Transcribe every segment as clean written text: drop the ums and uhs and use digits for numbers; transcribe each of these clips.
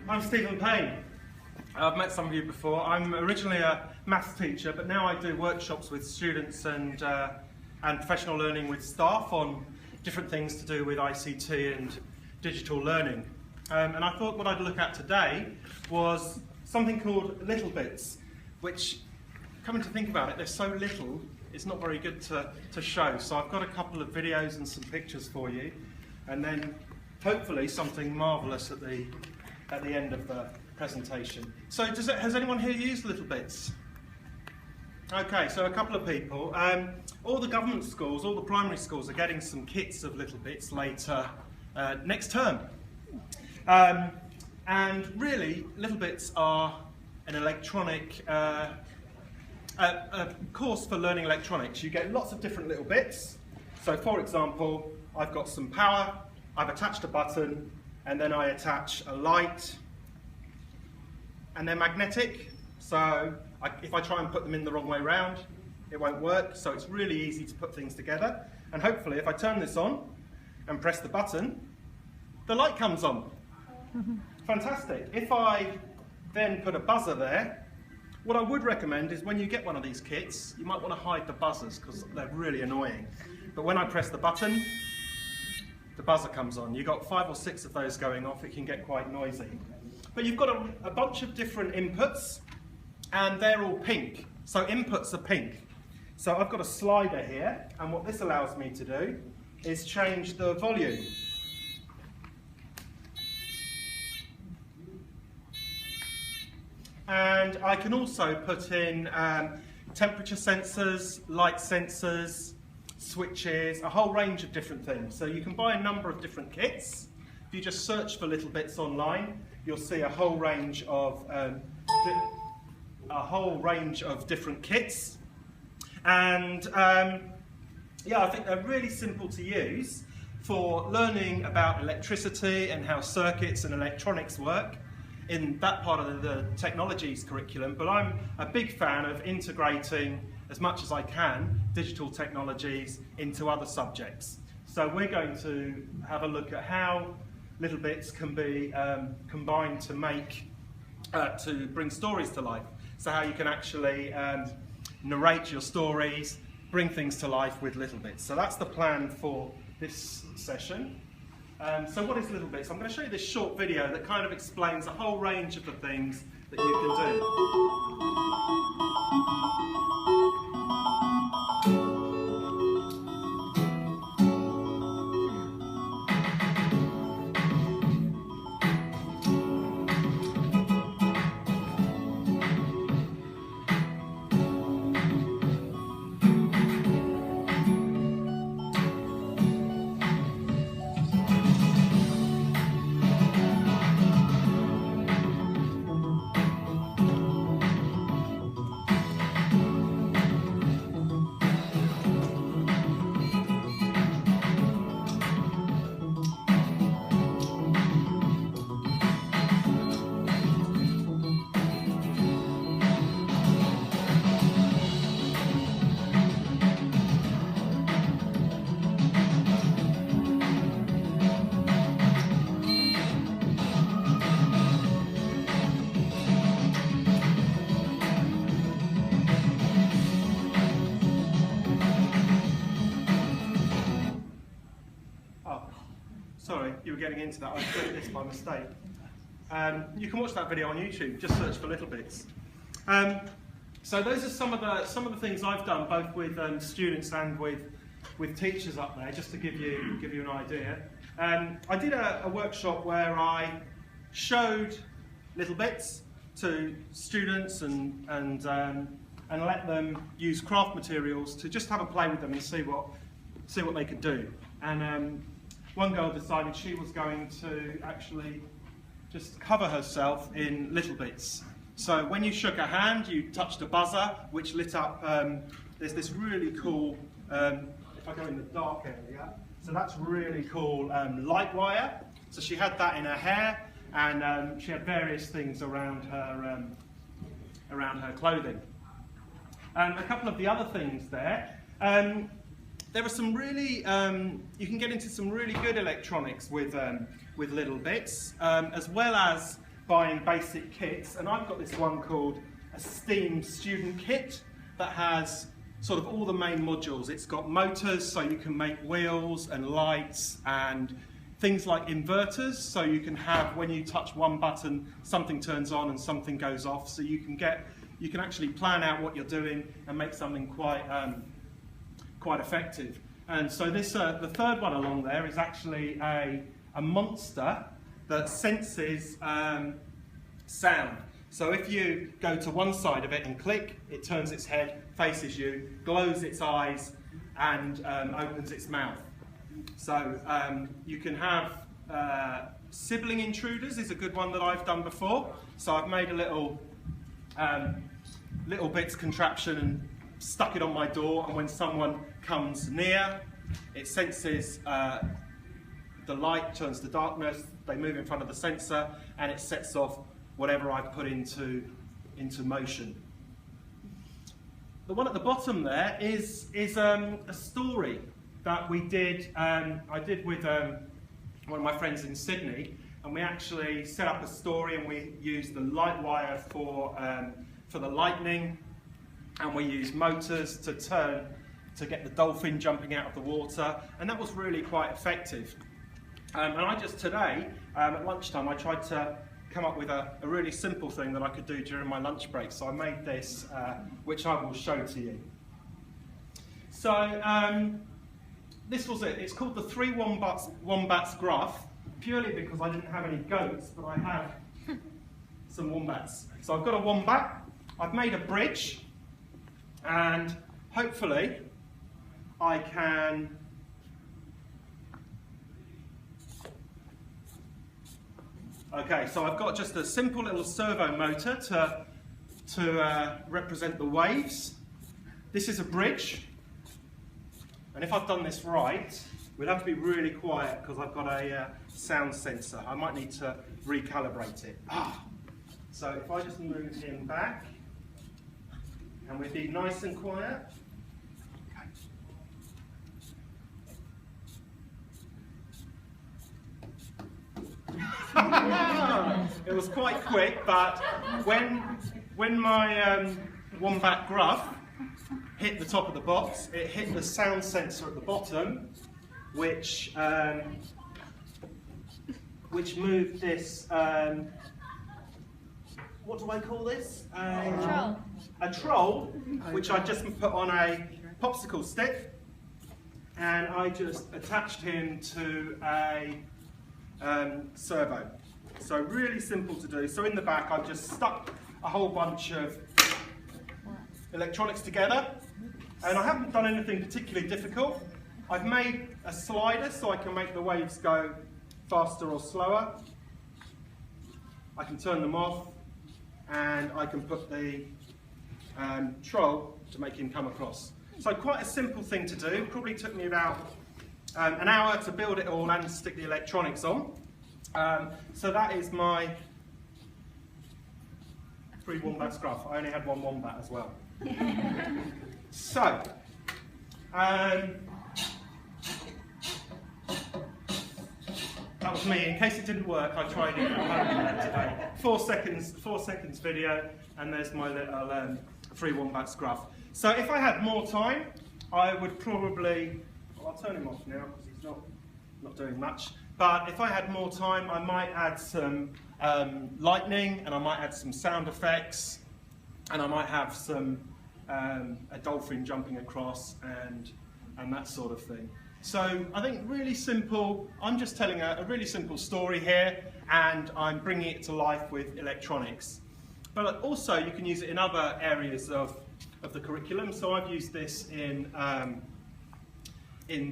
I'm Stephen Payne. I've met some of you before. I'm originally a maths teacher, but now I do workshops with students and professional learning with staff on different things to do with ICT and digital learning. And I thought what I'd look at today was something called Little Bits, which, coming to think about it, they're so little, it's not very good to show. So I've got a couple of videos and some pictures for you, and then hopefully something marvellous at the end of the presentation. So has anyone here used Little Bits? Okay, so a couple of people. All the government schools, all the primary schools are getting some kits of Little Bits later next term. And really, Little Bits are an electronic a course for learning electronics. You get lots of different little bits. So for example, I've got some power, I've attached a button, and then I attach a light, and they're magnetic, so if I try and put them in the wrong way round, it won't work. So it's really easy to put things together, and hopefully if I turn this on and press the button, the light comes on. Fantastic. If I then put a buzzer there, what I would recommend is when you get one of these kits, you might want to hide the buzzers because they're really annoying. But when I press the button, the buzzer comes on. You've got 5 or 6 of those going off, it can get quite noisy. But you've got a bunch of different inputs, and they're all pink. So inputs are pink. So I've got a slider here, and what this allows me to do is change the volume. And I can also put in temperature sensors, light sensors, switches, a whole range of different things. So you can buy a number of different kits. If you just search for Little Bits online, you'll see a whole range of different kits. And yeah, I think they're really simple to use for learning about electricity and how circuits and electronics work in that part of the technologies curriculum. But I'm a big fan of integrating, as much as I can, digital technologies into other subjects. So we're going to have a look at how Little Bits can be combined to bring stories to life. So how you can actually narrate your stories, bring things to life with Little Bits. So that's the plan for this session. So what is Little Bits? I'm going to show you this short video that kind of explains a whole range of the things that you can do. Sorry, you were getting into that. I clicked this by mistake. You can watch that video on YouTube. Just search for Little Bits. So those are some of the things I've done, both with students and with teachers up there, just to give you an idea. I did a workshop where I showed Little Bits to students and let them use craft materials to just have a play with them and see what they could do. And one girl decided she was going to actually just cover herself in Little Bits. So when you shook her hand, you touched a buzzer, which lit up, there's this really cool, if I go in the dark area, so that's really cool light wire. So she had that in her hair, and she had various things around her clothing. A couple of the other things there, there are some really, you can get into some really good electronics with Little Bits, as well as buying basic kits, and I've got this one called a STEAM student kit that has sort of all the main modules. It's got motors, so you can make wheels and lights, and things like inverters, so you can have, when you touch one button, something turns on and something goes off, so you can actually plan out what you're doing and make something quite effective. And so this, the third one along there is actually a monster that senses sound. So if you go to one side of it and click, it turns its head, faces you, glows its eyes, and opens its mouth. So you can have sibling intruders is a good one that I've done before. So I've made a little bits contraption and stuck it on my door, and when someone comes near, it senses the light, turns to darkness, they move in front of the sensor, and it sets off whatever I've put into motion. The one at the bottom there is a story that we did. I did with one of my friends in Sydney, and we actually set up a story, and we used the light wire for the lightning, and we used motors to get the dolphin jumping out of the water, and that was really quite effective. And I just today, at lunchtime, I tried to come up with a really simple thing that I could do during my lunch break. So I made this, which I will show to you. So this was it. It's called the Three Wombats Gruff, purely because I didn't have any goats, but I have some wombats. So I've got a wombat, I've made a bridge, and hopefully I can okay, so I've got just a simple little servo motor to represent the waves. This is a bridge, and if I've done this right, we'll have to be really quiet because I've got a sound sensor. I might need to recalibrate it. So if I just move him back, and we'll be nice and quiet. It was quite quick, but when my Wombat Gruff hit the top of the box, it hit the sound sensor at the bottom, which moved this. What do I call this? A troll, which I just put on a popsicle stick, and I just attached him to a servo. So really simple to do. So in the back I've just stuck a whole bunch of electronics together, and I haven't done anything particularly difficult. I've made a slider so I can make the waves go faster or slower. I can turn them off, and I can put the troll to make him come across. So quite a simple thing to do. Probably took me about an hour to build it all and stick the electronics on. So that is my Three Wombats Gruff. I only had one wombat as well. So, that was me. In case it didn't work, I tried it at home today. 4 seconds video, and there's my little Three Wombats Gruff. So if I had more time, I would probably, well, I'll turn him off now because he's not doing much. But if I had more time, I might add some lightning, and I might add some sound effects, and I might have some a dolphin jumping across and that sort of thing. So I think really simple. I'm just telling a really simple story here, and I'm bringing it to life with electronics. But also you can use it in other areas of the curriculum. So I've used this in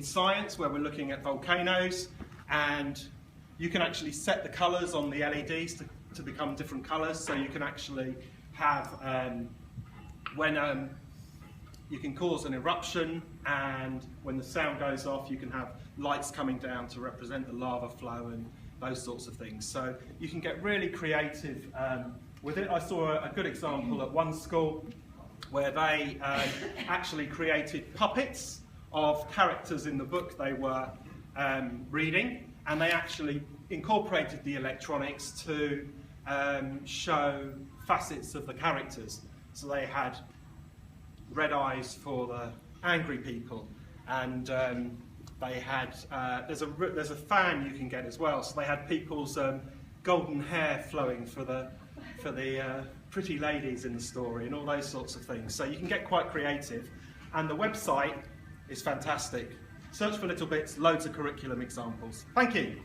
science, where we're looking at volcanoes, and you can actually set the colours on the LEDs to become different colours. So you can actually have, when you can cause an eruption, and when the sound goes off, you can have lights coming down to represent the lava flow and those sorts of things. So you can get really creative with it. I saw a good example at one school where they actually created puppets of characters in the book they were reading, and they actually incorporated the electronics to show facets of the characters. So they had red eyes for the angry people, and they had there's a fan you can get as well. So they had people's golden hair flowing for the pretty ladies in the story, and all those sorts of things. So you can get quite creative, and the website is fantastic. Search for Little Bits, loads of curriculum examples. Thank you.